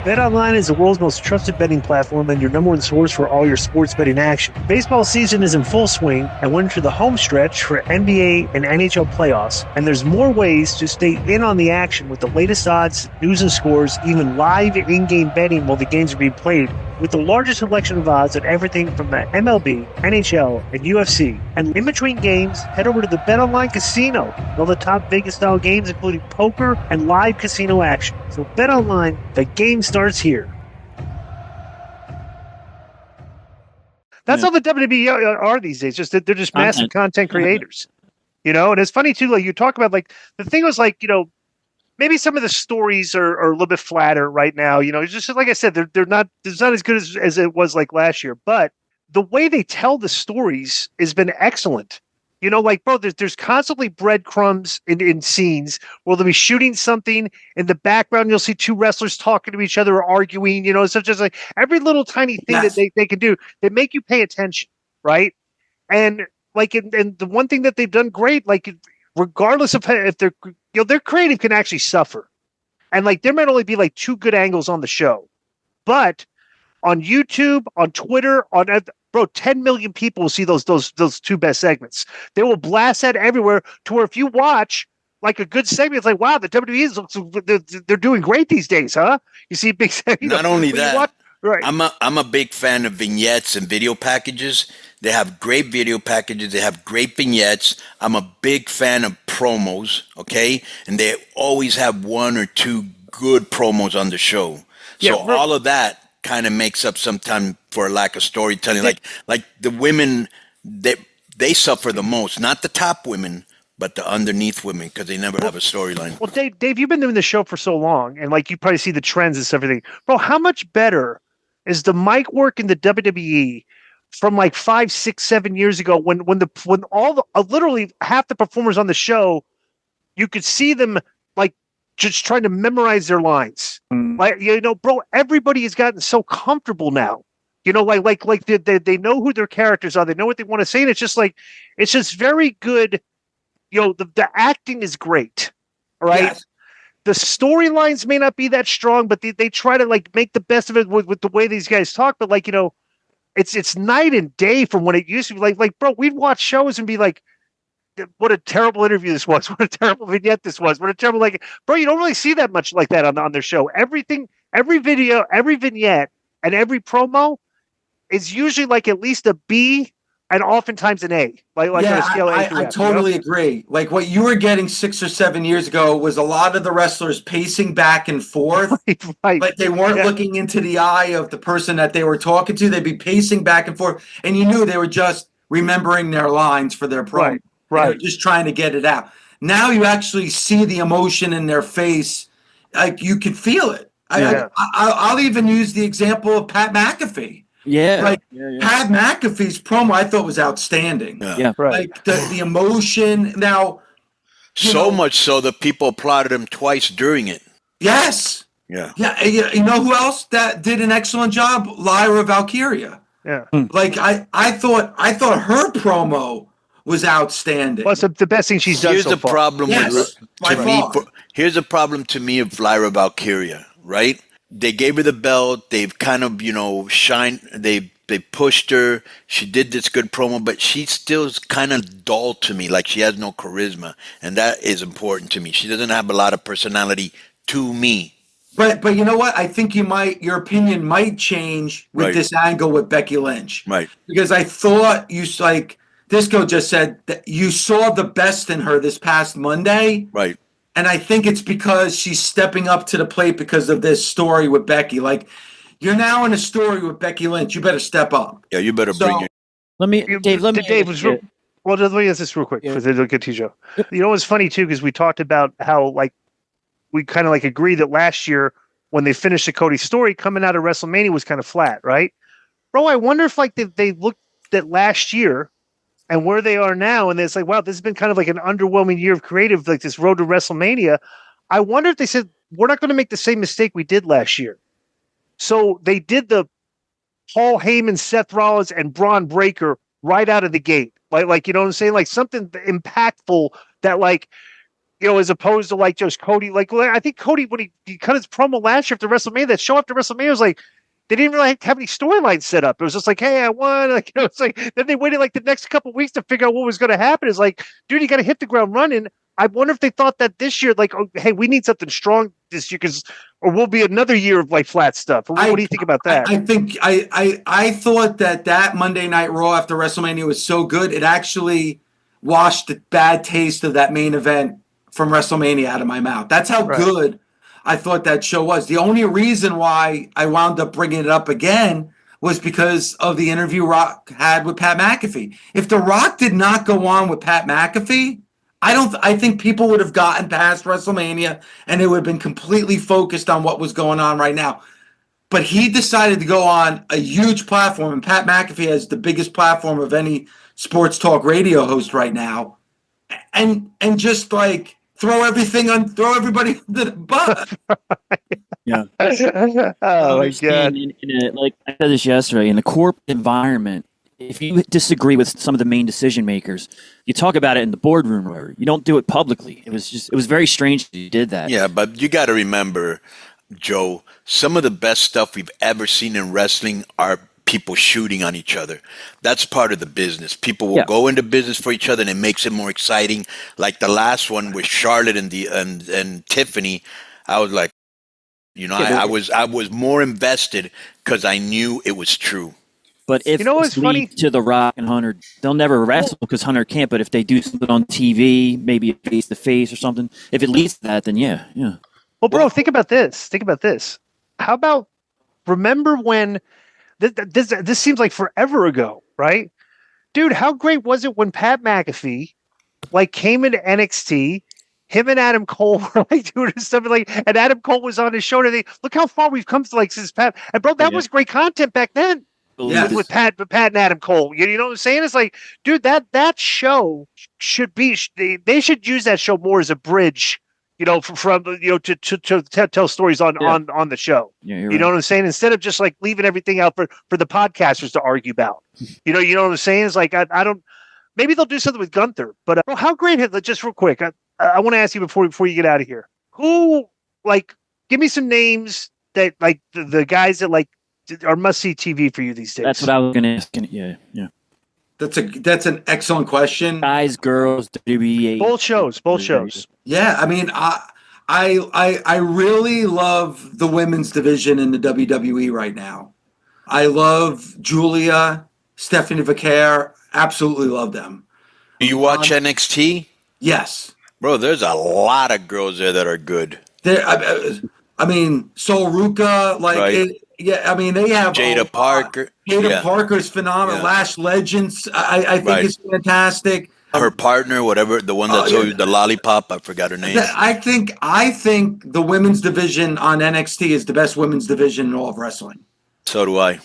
BetOnline is the world's most trusted betting platform and your number one source for all your sports betting action. Baseball season is in full swing, and we're into the home stretch for NBA and NHL playoffs. And there's more ways to stay in on the action with the latest odds, news and scores, even live in-game betting while the games are being played. With the largest selection of odds on everything from the MLB, NHL, and UFC. And in between games, head over to the BetOnline Casino. All the top Vegas-style games, including poker and live casino action. So BetOnline, the game starts here. That's all the WWE are these days. Just that they're just massive content creators. You know, and it's funny too. Like you talk about, like the thing was like, you know, maybe some of the stories are a little bit flatter right now. You know, just like I said, they're not as good as it was like last year. But the way they tell the stories has been excellent. You know, like, bro, there's constantly breadcrumbs in scenes where they'll be shooting something in the background. You'll see two wrestlers talking to each other or arguing, you know, so just like every little tiny thing that they can do, they make you pay attention, right? And like, and the one thing that they've done great, like, regardless of if they're, you know, their creative can actually suffer. And like, there might only be like 2 good angles on the show, but on YouTube, on Twitter, bro, 10 million people will see those 2 best segments. They will blast that everywhere to where if you watch like a good segment, it's like, wow, the WWE they're doing great these days, huh? You see big segments. Not only that, right. I'm a big fan of vignettes and video packages. They have great video packages. They have great vignettes. I'm a big fan of promos, okay? And they always have 1 or 2 good promos on the show. So all of that kind of makes up sometime for a lack of storytelling. Like the women, they suffer the most. Not the top women, but the underneath women, because they never have a storyline. Well, Dave, you've been doing the show for so long, and like you probably see the trends and everything. Bro, how much better is the mic work in the WWE from like 5, 6, 7 years ago when all the literally half the performers on the show, you could see them like just trying to memorize their lines. Like, you know, bro, everybody has gotten so comfortable now. You know, like they know who their characters are. They know what they want to say. And it's just very good. You know, the acting is great. All right. Yes. The storylines may not be that strong, but they try to like make the best of it with the way these guys talk. But like, you know, it's night and day from what it used to be. Like, bro, we'd watch shows and be like, what a terrible interview this was. What a terrible vignette this was. What a terrible, like, bro, you don't really see that much like that on their show. Everything, every video, every vignette, and every promo is usually like at least a B and oftentimes an A. Like on a scale of A to I F, totally agree. Like what you were getting 6 or 7 years ago was a lot of the wrestlers pacing back and forth. Right. Like they weren't looking into the eye of the person that they were talking to. They'd be pacing back and forth. And you knew they were just remembering their lines for their promo. Right. Just trying to get it out. Now you actually see the emotion in their face. Like you could feel it. I'll even use the example of Pat McAfee. Pat McAfee's promo I thought was outstanding. Yeah. Right. Like the emotion. Now, so much so that people applauded him twice during it. Yes. Yeah. Yeah. You know who else that did an excellent job? Lyra Valkyria. Yeah. Like I thought her promo was outstanding. Well, the best thing she's done so far. Here's a problem to me of Lyra Valkyria, right? They gave her the belt. They've kind of, you know, they pushed her. She did this good promo, but she still is kind of dull to me. Like she has no charisma, and that is important to me. She doesn't have a lot of personality to me. But you know what? I think your opinion might change with this angle with Becky Lynch. Right. Because I thought Disco just said that you saw the best in her this past Monday. Right. And I think it's because she's stepping up to the plate because of this story with Becky. Like, you're now in a story with Becky Lynch. You better step up. Yeah, you better bring it. Let me ask this real quick for the good Tijo. You know what's funny too, because we talked about how like we kind of like agree that last year when they finished the Cody story coming out of WrestleMania was kind of flat, right? Bro, I wonder if like they looked at last year and where they are now, and it's like, wow, this has been kind of like an underwhelming year of creative, like this road to WrestleMania. I wonder if they said, we're not going to make the same mistake we did last year. So they did the Paul Heyman, Seth Rollins, and Braun Breaker right out of the gate. Like you know what I'm saying? Like something impactful that like, as opposed to like just Cody. Like, I think Cody, when he cut his promo last year after WrestleMania, that show after WrestleMania was like, they didn't really have any storylines set up. It was just like, hey, I won. Like, it's like, then they waited like the next couple of weeks to figure out what was going to happen. It's like, dude, you got to hit the ground running. I wonder if they thought that this year, like, oh, hey, we need something strong this year, or we'll be another year of like flat stuff. What do you think about that? I think I thought that Monday Night Raw after WrestleMania was so good, it actually washed the bad taste of that main event from WrestleMania out of my mouth. That's how good I thought that show was. The only reason why I wound up bringing it up again was because of the interview Rock had with Pat McAfee. If The Rock did not go on with Pat McAfee, I think people would have gotten past WrestleMania and it would have been completely focused on what was going on right now. But he decided to go on a huge platform, and Pat McAfee has the biggest platform of any sports talk radio host right now, and just like throw everybody under the bus. Yeah. Oh my God. Like I said this yesterday, in the corporate environment, if you disagree with some of the main decision makers, you talk about it in the boardroom, or whatever. You don't do it publicly. It was very strange that you did that. Yeah, but you got to remember, Joe, some of the best stuff we've ever seen in wrestling are people shooting on each other. That's part of the business. People will go into business for each other, and it makes it more exciting. Like the last one with Charlotte and Tiffany, I was like, I was more invested because I knew it was true. But if what's funny to The Rock and Hunter, they'll never wrestle because Hunter can't. But if they do something on TV, maybe face to face or something, if it leads to that, then yeah. Well, bro, think about this. How about, remember when this seems like forever ago, right? Dude, how great was it when Pat McAfee like came into NXT? Him and Adam Cole were like doing stuff, like, and Adam Cole was on his show today. Look how far we've come to, like, since Pat. And bro, that was great content back then. Yes. With Pat and Adam Cole. You know what I'm saying? It's like, dude, that show should be. They should use that show more as a bridge. From to tell stories on the show. Yeah, you know what I'm saying? Instead of just like leaving everything out for the podcasters to argue about. You know what I'm saying? It's like I don't. Maybe they'll do something with Gunther. But how great? Just real quick, I want to ask you before you get out of here. Who, like, give me some names that, like, the guys that, like, are must-see TV for you these days. That's what I was going to ask. Yeah. That's an excellent question. Guys, girls, WWE. Both shows. Yeah, I mean, I really love the women's division in the WWE right now. I love Julia, Stephanie Vaquer. Absolutely love them. Do you watch NXT? Yes. Bro, there's a lot of girls there that are good. I mean, Sol Ruka, like, right. I mean, they have Jada Parker. Jada Parker's phenomenal. Yeah. Lash Legends, I think is fantastic. Her partner, whatever, the one that told you the lollipop, I forgot her name. I think the women's division on NXT is the best women's division in all of wrestling. So do I.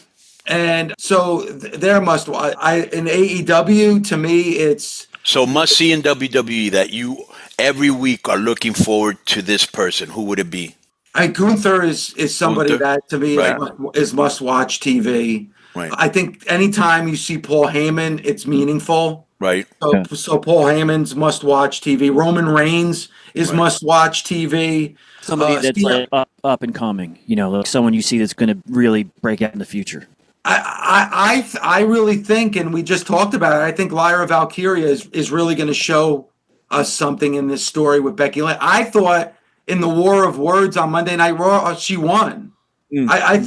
And so they're must watch. In AEW, to me, it's so must see in WWE that you every week are looking forward to this person. Who would it be? Gunther is somebody that to me is must watch TV. Right. I think anytime you see Paul Heyman, it's meaningful. Right. So Paul Heyman's must watch TV. Roman Reigns is must watch TV. Somebody that's like up and coming. Like someone you see that's going to really break out in the future. I really think, and we just talked about it, I think Lyra Valkyria is really going to show us something in this story with Becky Lynch. I thought in the war of words on Monday Night Raw, she won. I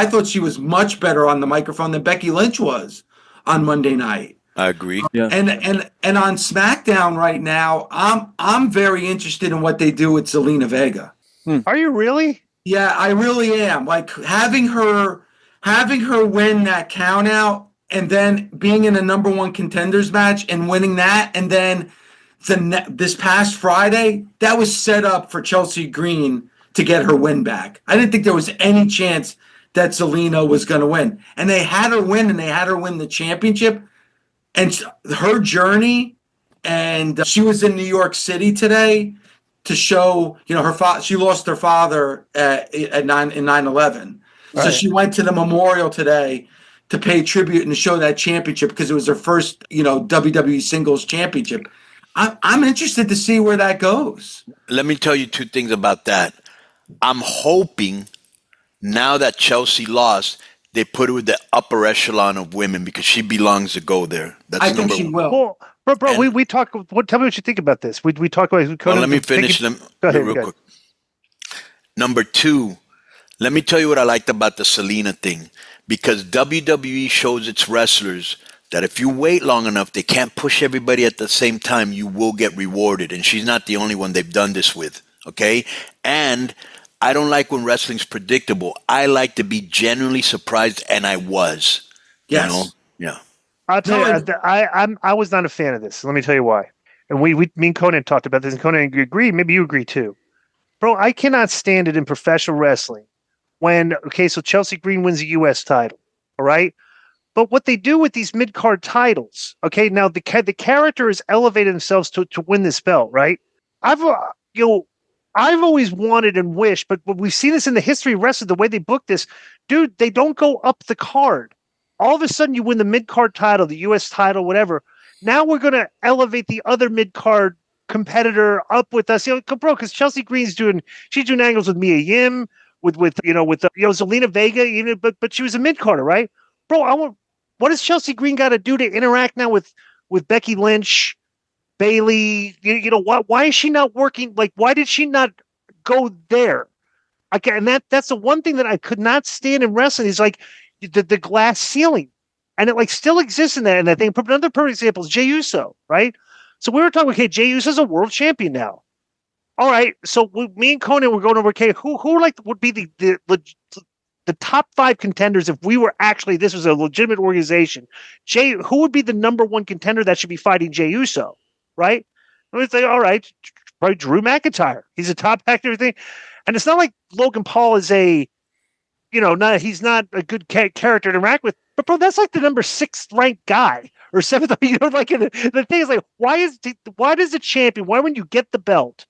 thought she was much better on the microphone than Becky Lynch was on Monday night. I agree. Yeah. And on SmackDown right now, I'm very interested in what they do with Zelina Vega. Are you really? Yeah, I really am. Like having her win that count out and then being in a number one contenders match and winning that, and then this past Friday, that was set up for Chelsea Green to get her win back. I didn't think there was any chance that Zelina was going to win. And they had her win, and they had her win the championship. And her journey, and she was in New York City today to show, she lost her father in 9/11. Right. So she went to the memorial today to pay tribute and to show that championship because it was her first, WWE singles championship. I'm interested to see where that goes. Let me tell you two things about that. I'm hoping now that Chelsea lost, they put her with the upper echelon of women because she belongs to go there. I think she will. Well, bro, we talk. Tell me what you think about this. We talk about. Well, let me finish them real quick. Number two, let me tell you what I liked about the Selena thing, because WWE shows its wrestlers that if you wait long enough, they can't push everybody at the same time. You will get rewarded, and she's not the only one they've done this with. Okay, and I don't like when wrestling's predictable. I like to be genuinely surprised, and I was. Yes. You know? Yeah. I'll tell you, I was not a fan of this. Let me tell you why. And me and Conan talked about this, and Conan agreed. Maybe you agree too, bro. I cannot stand it in professional wrestling when so Chelsea Green wins the U.S. title, all right. But what they do with these mid-card titles, okay, now the character has elevated themselves to win this belt, right? I've always wanted and wished, but we've seen this in the history of wrestling, the way they book this, dude, they don't go up the card. All of a sudden you win the mid-card title, the U.S. title, whatever. Now we're going to elevate the other mid-card competitor up with us, bro, because Chelsea Green's she's doing angles with Mia Yim, with Zelina Vega, even, but she was a mid-carder, right? Bro, what does Chelsea Green got to do to interact now with Becky Lynch, Bailey? Why is she not working? Like, why did she not go there? Okay, and that's the one thing that I could not stand in wrestling is like the glass ceiling, and it like still exists in that. And I think another perfect example is Jey Uso, right? So we were talking, okay, Jey Uso's a world champion now. All right, so me and Conan were going over, okay, who would be the top 5 contenders if we were actually, this was a legitimate organization. Who would be the number 1 contender that should be fighting Jey Uso, right? And we say, all right, probably Drew McIntyre. He's a top actor, everything. And it's not like Logan Paul is he's not a good character to interact with. But bro, that's like the number 6th ranked guy or 7th. Like the thing is like, why does the champion? Why when you get the belt,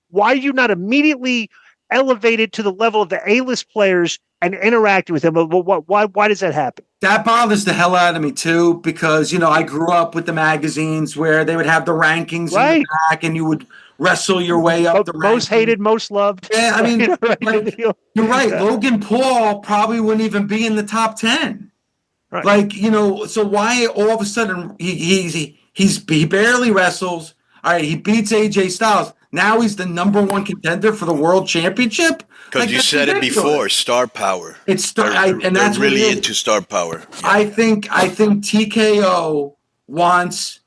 why are you not immediately elevated to the level of the A-list players and interacting with them? Why does that happen? That bothers the hell out of me too, because I grew up with the magazines where they would have the rankings in the back, and you would wrestle your way up the most hated, most loved. Yeah, I mean, you're right. Logan Paul probably wouldn't even be in the top 10. Right. Like, so why all of a sudden he barely wrestles. All right, he beats AJ Styles. Now he's the number 1 contender for the world championship. Because you said ridiculous. It before, star power. It's and that's really into star power. Yeah. I think TKO wants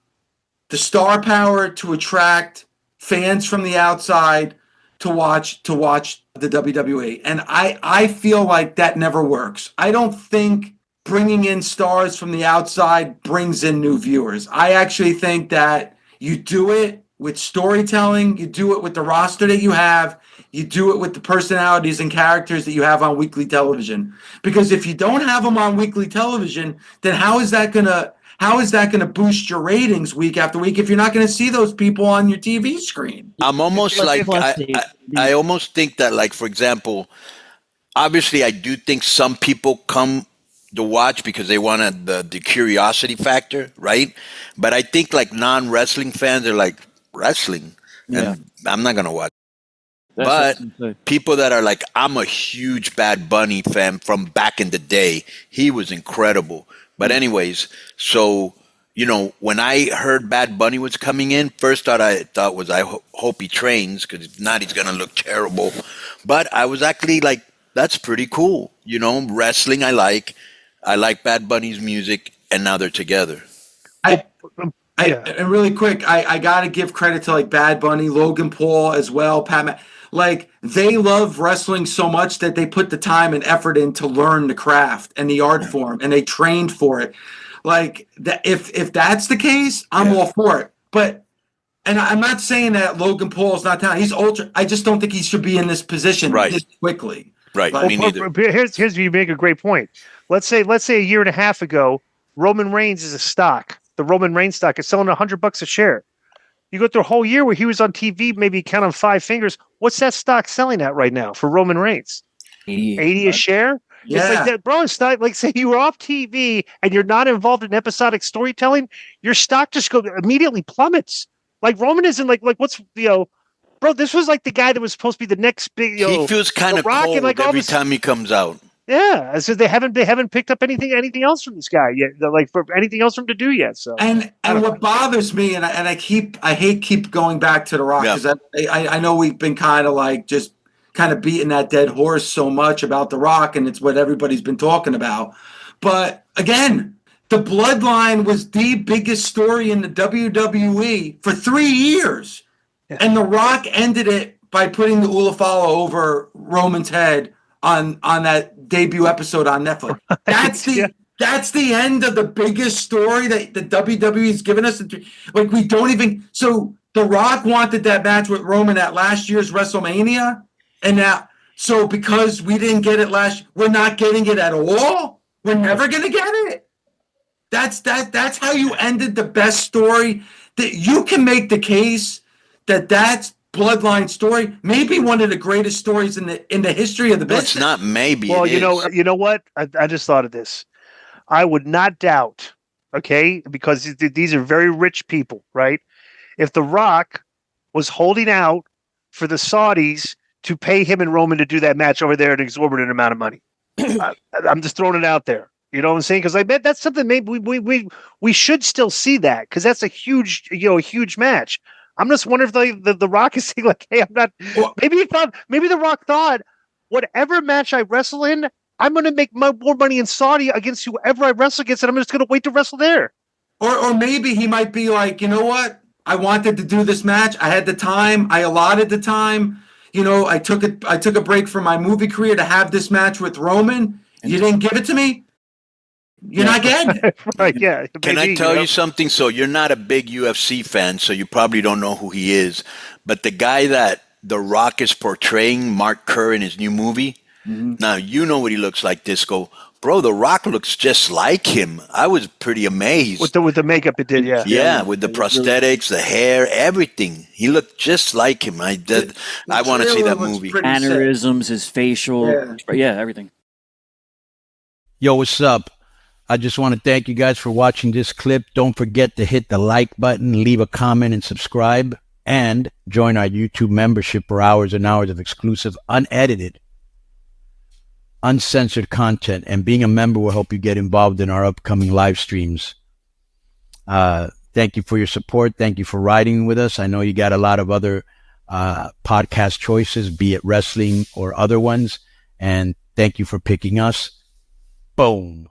the star power to attract fans from the outside to watch the WWE, and I feel like that never works. I don't think bringing in stars from the outside brings in new viewers. I actually think that you do it with storytelling, you do it with the roster that you have, you do it with the personalities and characters that you have on weekly television. Because if you don't have them on weekly television, then how is that gonna boost your ratings week after week if you're not gonna see those people on your TV screen? I'm almost I almost think that, like, for example, obviously I do think some people come to watch because they want the curiosity factor, right? But I think like non-wrestling fans are like, wrestling, and I'm not gonna watch. But people that are like, I'm a huge Bad Bunny fan from back in the day. He was incredible. But anyways, so when I heard Bad Bunny was coming in, first thought I hope he trains, because if not, he's gonna look terrible. But I was actually like, that's pretty cool. Wrestling I like Bad Bunny's music, and now they're together. And really quick, I got to give credit to like Bad Bunny, Logan Paul as well, Pat. Like, they love wrestling so much that they put the time and effort in to learn the craft and the art form, and they trained for it. Like, if that's the case, I'm all for it. But, and I'm not saying that Logan Paul is not talented. He's ultra. I just don't think he should be in this position this quickly. Right. Me neither. Here's you make a great point. Let's say a year and a half ago, Roman Reigns is a stock. The Roman Reigns stock is selling $100 a share. You go through a whole year where he was on TV, maybe count on 5 fingers. What's that stock selling at right now for Roman Reigns? 80 a share? Yeah. It's like that, bro. It's not like, say you were off TV and you're not involved in episodic storytelling, your stock just immediately plummets. Like Roman isn't like what's bro. This was like the guy that was supposed to be the next big. He feels kind of cold like every time he comes out. Yeah, I said they haven't picked up anything else from this guy yet. Like for anything else for him to do yet. So and what bothers me, and I hate keep going back to The Rock because I know we've been kind of like just kind of beating that dead horse so much about The Rock, and it's what everybody's been talking about. But again, the Bloodline was the biggest story in the WWE for 3 years, and The Rock ended it by putting the Ulafala over Roman's head on that debut episode on Netflix. That's the end of the biggest story that the WWE has given us. Like we don't even. So The Rock wanted that match with Roman at last year's WrestleMania, and now because we didn't get it we're not getting it at all. We're never gonna get it. That's how you ended the best story. That you can make the case that's Bloodline story, maybe one of the greatest stories in the history of the business. It's not maybe. Well, you know what? I just thought of this. I would not doubt, okay, because these are very rich people, right? If The Rock was holding out for the Saudis to pay him and Roman to do that match over there at an exorbitant amount of money, I'm just throwing it out there. You know what I'm saying? Because I bet that's something maybe we should still see that because that's a huge match. I'm just wondering if the Rock is saying like, hey, I'm not. Maybe the Rock thought, whatever match I wrestle in, I'm going to make more money in Saudi against whoever I wrestle against, and I'm just going to wait to wrestle there. Or maybe he might be like, you know what? I wanted to do this match. I had the time. I allotted the time. I took a break from my movie career to have this match with Roman. You didn't give it to me. You're not getting it. Right, yeah. Can I tell you something? So you're not a big UFC fan, so you probably don't know who he is. But the guy that The Rock is portraying, Mark Kerr, in his new movie, now you know what he looks like, Disco. Bro, The Rock looks just like him. I was pretty amazed. With the makeup it did, yeah. Yeah, with the prosthetics, the hair, everything. He looked just like him. I want to see that movie. Mannerisms, his facial, everything. Yo, what's up? I just want to thank you guys for watching this clip. Don't forget to hit the like button, leave a comment, and subscribe. And join our YouTube membership for hours and hours of exclusive, unedited, uncensored content. And being a member will help you get involved in our upcoming live streams. Thank you for your support. Thank you for riding with us. I know you got a lot of other podcast choices, be it wrestling or other ones. And thank you for picking us. Boom.